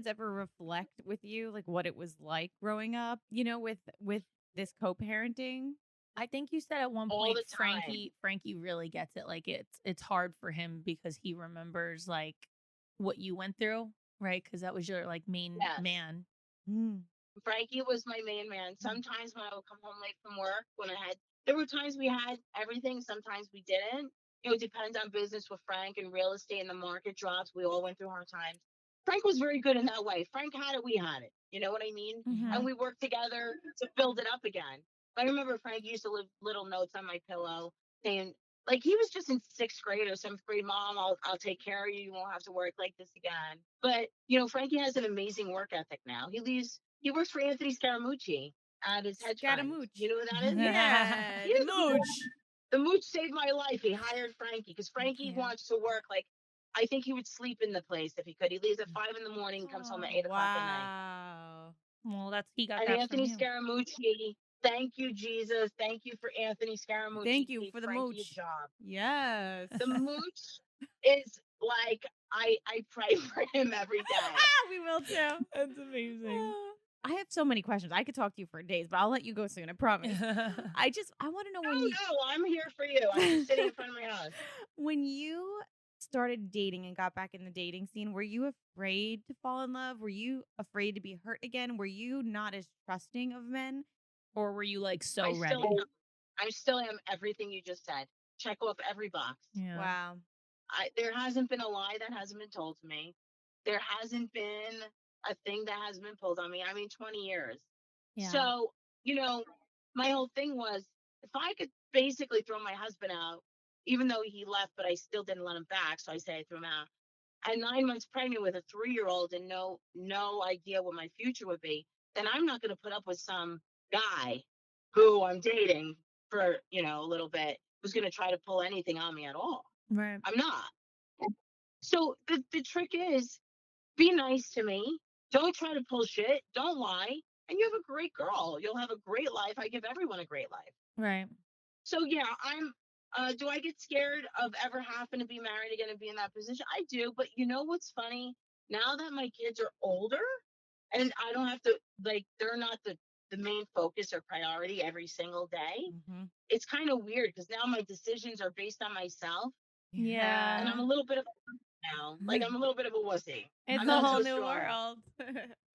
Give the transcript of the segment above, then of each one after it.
kids ever reflect with you like what it was like growing up, with this co-parenting? I think you said at one all point the time. Frankie really gets it. Like it's hard for him because he remembers like what you went through, right? Because that was your like main Yes. man. Mm. Frankie was my main man. Sometimes when I would come home late from work, there were times we had everything, sometimes we didn't. It depends on business with Frank and real estate and the market drops. We all went through hard times. Frank was very good in that way. Frank had it, we had it. You know what I mean? Mhm. And we worked together to build it up again. I remember Frank used to leave little notes on my pillow saying, like, he was just in 6th grade or 7th grade. Mom, I'll take care of you. You won't have to work like this again. But Frankie has an amazing work ethic now. He works for Anthony Scaramucci at his hedge fund. Scaramouche. You know who that is? Yeah, He the was mooch. The mooch saved my life. He hired Frankie because Frankie Yeah. wants to work. Like, I think he would sleep in the place if he could. He leaves at 5 a.m, comes home at 8 o'clock at night. Wow. Well, he got And that Anthony from you. Scaramucci, thank you, Jesus. Thank you for Anthony Scaramucci. Thank you gave for the Frankie mooch. a job. Yes. The mooch is like, I pray for him every day. We will too. That's amazing. I have so many questions. I could talk to you for days, but I'll let you go soon. I promise. I want to know No, I'm here for you. I'm sitting in front of my house. when you started dating and got back in the dating scene, were you afraid to fall in love? Were you afraid to be hurt again? Were you not as trusting of men? Or were you like so I ready? still am everything you just said. Check off every box. Yeah. Wow. There hasn't been a lie that hasn't been told to me. There hasn't been a thing that hasn't been pulled on me. I mean, 20 years. Yeah. So, my whole thing was, if I could basically throw my husband out, even though he left, but I still didn't let him back. So I say I threw him out. And 9 months pregnant with a 3-year-old and no idea what my future would be, then I'm not going to put up with some guy who I'm dating for, a little bit, who's going to try to pull anything on me at all. Right. I'm not. So the trick is, be nice to me. Don't try to pull shit. Don't lie. And you have a great girl. You'll have a great life. I give everyone a great life. Right. So yeah, do I get scared of ever having to be married again and be in that position? I do. But you know what's funny? Now that my kids are older and I don't have to, like, they're not the main focus or priority every single day. Mm-hmm. It's kind of weird because now my decisions are based on myself. Yeah. And I'm a little bit of now. Like, I'm a little bit of a wussy. It's I'm a not whole so new strong. world.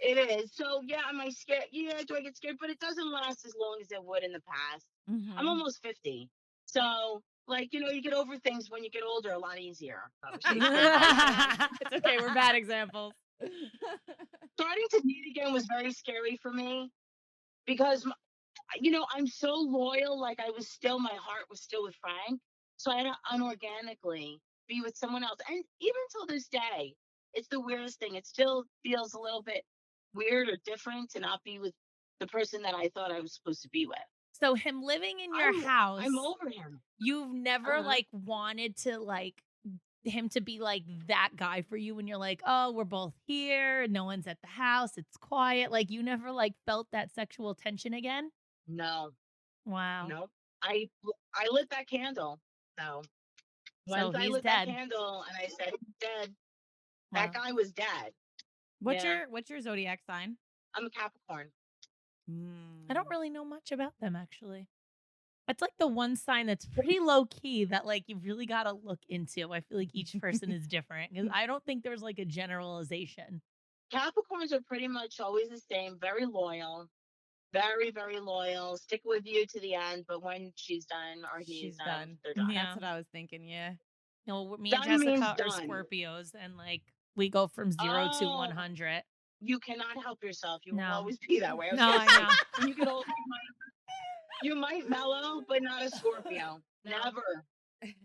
It is. So yeah, am I scared? Yeah, do I get scared? But it doesn't last as long as it would in the past. Mm-hmm. I'm almost 50. So, like, you get over things when you get older a lot easier. It's okay. We're bad examples. Starting to date again was very scary for me because, I'm so loyal. Like, my heart was still with Frank. So I had to unorganically be with someone else. And even till this day, it's the weirdest thing. It still feels a little bit weird or different to not be with the person that I thought I was supposed to be with. So him living in your house, I'm over him. You've never like wanted to like him to be like that guy for you when you're like, oh, we're both here, no one's at the house, it's quiet. Like you never like felt that sexual tension again? No. Wow. No. I lit that candle. So once I he's lit dead. that candle and I said he's dead, Wow. that guy was dead. What's your zodiac sign? I'm a Capricorn. I don't really know much about them actually. It's like the one sign that's pretty low key that like you've really got to look into. I feel like each person is different because I don't think there's like a generalization. Capricorns are pretty much always the same, very loyal, very, very loyal, stick with you to the end, but when she's done or he's done, they're done. That's what I was thinking, yeah. No, me Done and means Jessica are done. Scorpios and like we go from 0 to 100. You cannot help yourself. You No. will always be that way. No, I know. When you get older, you might mellow, but not a Scorpio. Never.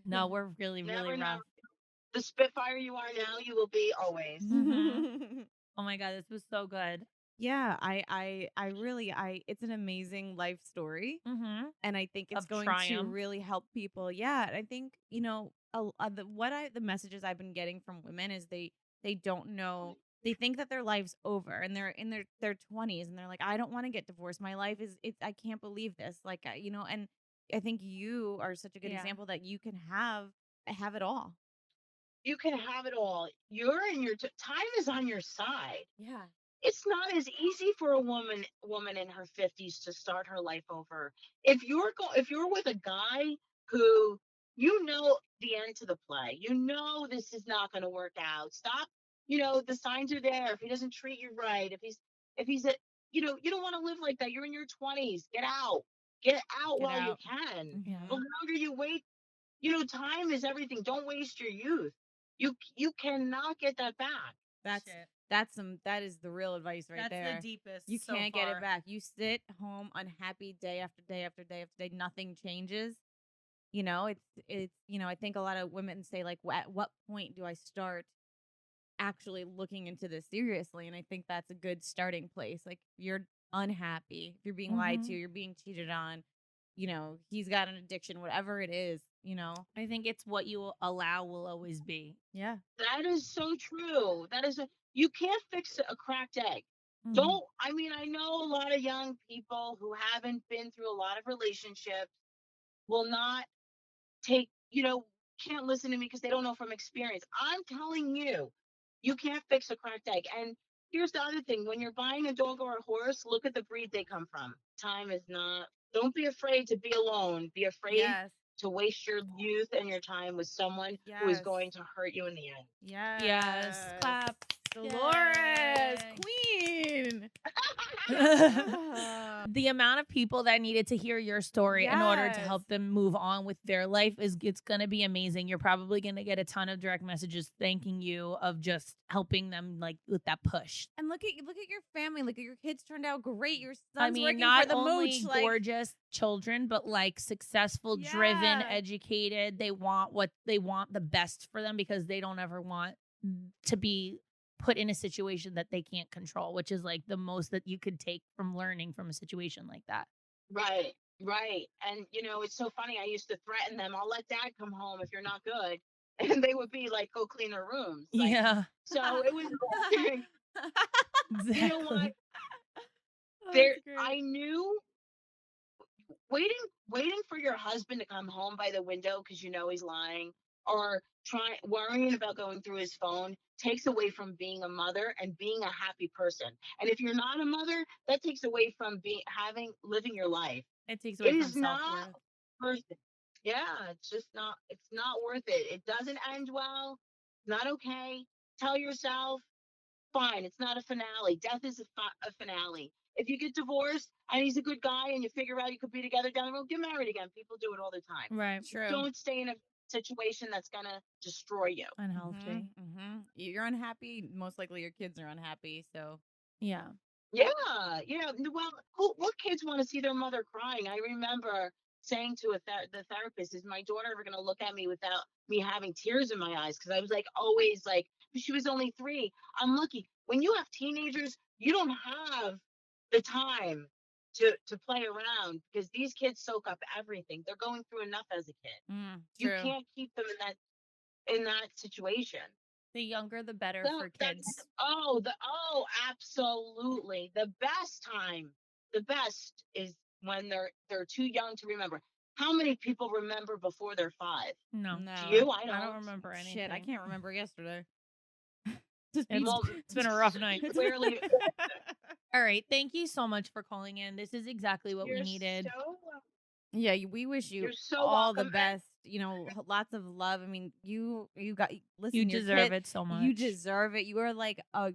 No, we're really, really rough. Never. The Spitfire you are now, you will be always. Oh my God, this was so good. Yeah, I really, it's an amazing life story. And I think it's going to really help people. Yeah. And I think, the messages I've been getting from women is they don't know, they think that their life's over and they're in their 20s and they're like, I don't want to get divorced. My life I can't believe this. Like, and I think you are such a good example that you can have it all. You can have it all. You're in your time is on your side. Yeah. It's not as easy for a woman in her 50s to start her life over. If you're with a guy who you know the end to the play, you know this is not going to work out. Stop. The signs are there. If he doesn't treat you right, if he's a you don't want to live like that. You're in your 20s. Get out. Get out Get while you out. can. Yeah. The longer you wait, time is everything. Don't waste your youth. You cannot get that back. That is the real advice right there. That's the deepest. You so can't get far. it back. You sit home unhappy day after day after day after day. Nothing changes. I think a lot of women say like, at what point do I start actually looking into this seriously? And I think that's a good starting place. Like, if you're unhappy, if you're being lied to, you're being cheated on, he's got an addiction, whatever it is, I think it's what you allow will always be. Yeah. That is so true. You can't fix a cracked egg. I know a lot of young people who haven't been through a lot of relationships will not take, can't listen to me because they don't know from experience. I'm telling you, you can't fix a cracked egg. And here's the other thing. When you're buying a dog or a horse, look at the breed they come from. Time is not, don't be afraid to be alone. Be afraid Yes. to waste your youth and your time with someone who is going to hurt you in the end. Yes. Clap. Dolores, queen. The amount of people that needed to hear your story in order to help them move on with their life it's going to be amazing. You're probably going to get a ton of direct messages thanking you of just helping them like with that push. And look at your family. Look at your kids turned out great. Your son's working not for the only mooch, gorgeous children, but like successful, driven, educated. They want the best for them because they don't ever want to be put in a situation that they can't control, which is like the most that you could take from learning from a situation like that. Right. And it's so funny. I used to threaten them. I'll let dad come home if you're not good. And they would be like, go clean their rooms. Like, yeah. So it was, exactly. You know what? I knew waiting for your husband to come home by the window because he's lying, or worrying about going through his phone takes away from being a mother and being a happy person. And if you're not a mother, that takes away from living your life. It takes away It from is not self-worth. worth it. Yeah, it's not worth it. It doesn't end well. Not okay. Tell yourself, fine, it's not a finale. Death is a finale. If you get divorced and he's a good guy and you figure out you could be together down the road, get married again. People do it all the time. Right. True. Don't stay in a situation that's going to destroy you. Unhealthy. You're unhappy. Most likely your kids are unhappy. So, yeah. Well, what kids want to see their mother crying? I remember saying to the therapist, is my daughter ever going to look at me without me having tears in my eyes? Because I was like, always like, she was only 3. I'm lucky. When you have teenagers, you don't have the time to play around because these kids soak up everything. They're going through enough as a kid. You can't keep them in that situation. The younger, the better for kids. Absolutely. The best is when they're too young to remember. How many people remember before they're 5? No. Do you? I don't remember anything. Shit, I can't remember yesterday. It's been a rough night. Clearly. All right. Thank you so much for calling in. This is exactly what we needed. Yeah, we wish you so all the welcome. best. Lots of love. I mean, you got listen. You deserve it so much. You deserve it. You are like a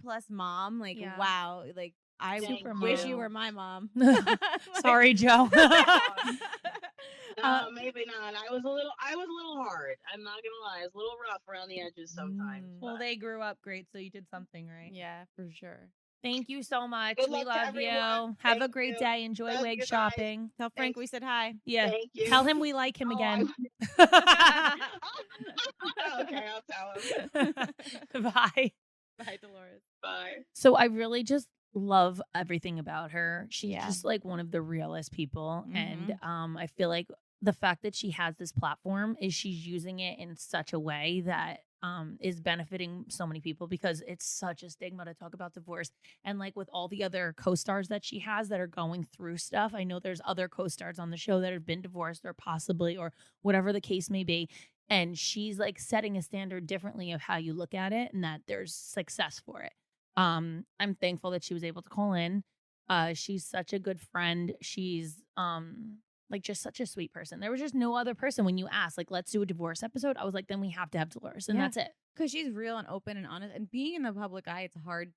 plus mom. Like, wow. Like, I wish you were my mom. Sorry, Joe. No, maybe not. I was a little hard. I'm not gonna lie. I was a little rough around the edges sometimes. Well, they grew up great, so you did something right. Yeah, for sure. Thank you so much. Good we luck to love everyone. you. Have a great day. Enjoy Love wig you shopping. Tell Frank we said hi. Yeah. Thank you. Tell him we like him again. Okay, I'll tell him. Bye. Bye, Dolores. Bye. So I really just love everything about her. She's just like one of the realest people. And I feel like the fact that she has this platform is she's using it in such a way that is benefiting so many people, because it's such a stigma to talk about divorce. And like with all the other co-stars that she has that are going through stuff, I know there's other co-stars on the show that have been divorced or possibly, or whatever the case may be. And she's like setting a standard differently of how you look at it and that there's success for it. I'm thankful that she was able to call in. She's such a good friend. She's like just such a sweet person. There was just no other person when you asked, like, let's do a divorce episode. I was like, then we have to have Dolores, and that's it. Because she's real and open and honest. And being in the public eye, it's hard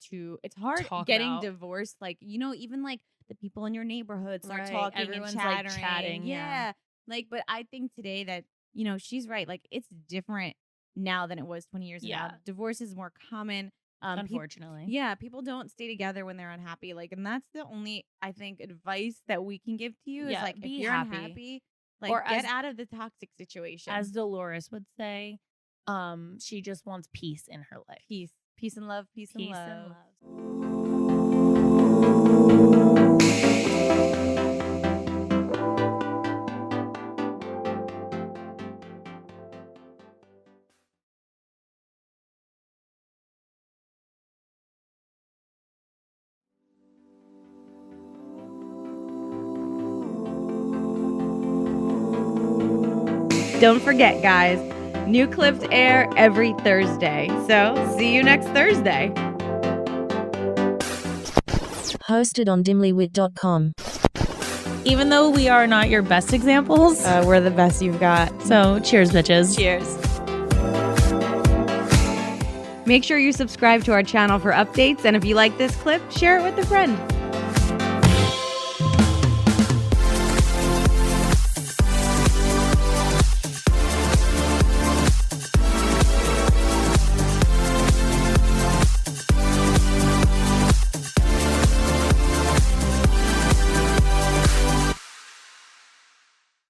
Talk getting about. divorced. Like, even like the people in your neighborhood start Right. talking Everyone's, and like, chattering. chatting, yeah. Like, but I think today that, she's right. Like, it's different now than it was 20 years ago. Yeah. Divorce is more common. Unfortunately. People don't stay together when they're unhappy. Like, and that's the only, I think, advice that we can give to you is like, if you're unhappy, like, or get out of the toxic situation. As Dolores would say, she just wants peace in her life. Peace and love. Peace and love. Don't forget, guys, new clips air every Thursday. So see you next Thursday. Hosted on dimlywit.com. Even though we are not your best examples, We're the best you've got. so cheers, bitches. Cheers. Make sure you subscribe to our channel for updates. And if you like this clip, share it with a friend.